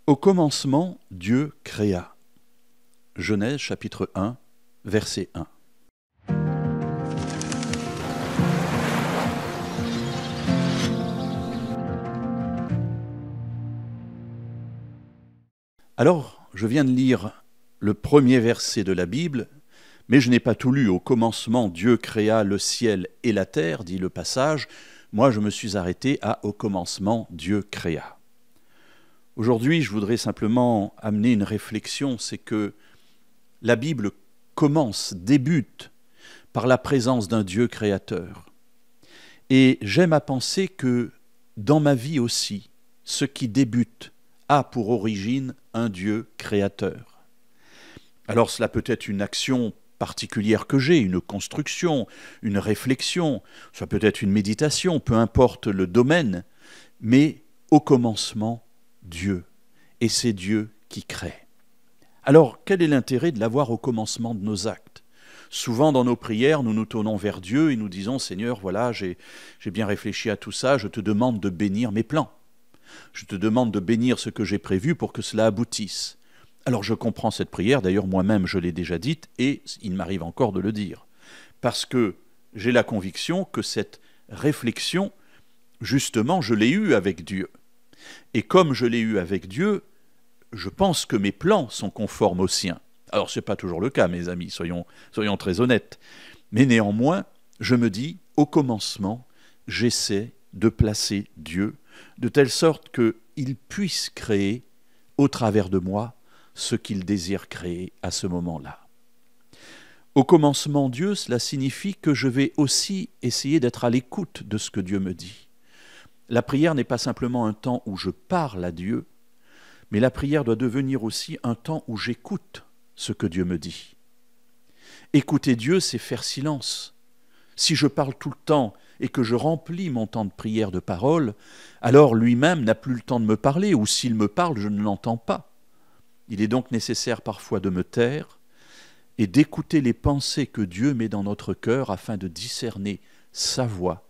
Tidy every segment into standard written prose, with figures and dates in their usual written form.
Au commencement, Dieu créa. Genèse chapitre 1, verset 1. Alors, je viens de lire le premier verset de la Bible, mais je n'ai pas tout lu. Au commencement, Dieu créa le ciel et la terre, dit le passage. Moi, je me suis arrêté à « Au commencement, Dieu créa ». Aujourd'hui, je voudrais simplement amener une réflexion, c'est que la Bible débute par la présence d'un Dieu créateur. Et j'aime à penser que dans ma vie aussi, ce qui débute a pour origine un Dieu créateur. Alors cela peut être une action particulière que j'ai, une construction, une réflexion, ça peut être une méditation, peu importe le domaine, mais au commencement, Dieu. Et c'est Dieu qui crée. Alors, quel est l'intérêt de l'avoir au commencement de nos actes ? Souvent, dans nos prières, nous nous tournons vers Dieu et nous disons « Seigneur, voilà, j'ai bien réfléchi à tout ça, je te demande de bénir mes plans. Je te demande de bénir ce que j'ai prévu pour que cela aboutisse. » Alors, je comprends cette prière, d'ailleurs, moi-même, je l'ai déjà dite et il m'arrive encore de le dire. Parce que j'ai la conviction que cette réflexion, justement, je l'ai eue avec Dieu. Et comme je l'ai eue avec Dieu, je pense que mes plans sont conformes aux siens. Alors, ce n'est pas toujours le cas, mes amis, soyons très honnêtes. Mais néanmoins, je me dis, au commencement, j'essaie de placer Dieu de telle sorte qu'il puisse créer, au travers de moi, ce qu'il désire créer à ce moment-là. Au commencement, Dieu, cela signifie que je vais aussi essayer d'être à l'écoute de ce que Dieu me dit. La prière n'est pas simplement un temps où je parle à Dieu, mais la prière doit devenir aussi un temps où j'écoute ce que Dieu me dit. Écouter Dieu, c'est faire silence. Si je parle tout le temps et que je remplis mon temps de prière de parole, alors lui-même n'a plus le temps de me parler, ou s'il me parle, je ne l'entends pas. Il est donc nécessaire parfois de me taire et d'écouter les pensées que Dieu met dans notre cœur afin de discerner sa voix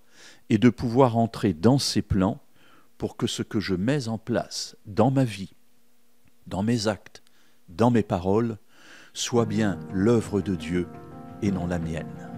et de pouvoir entrer dans ses plans pour que ce que je mets en place dans ma vie, dans mes actes, dans mes paroles, soit bien l'œuvre de Dieu et non la mienne.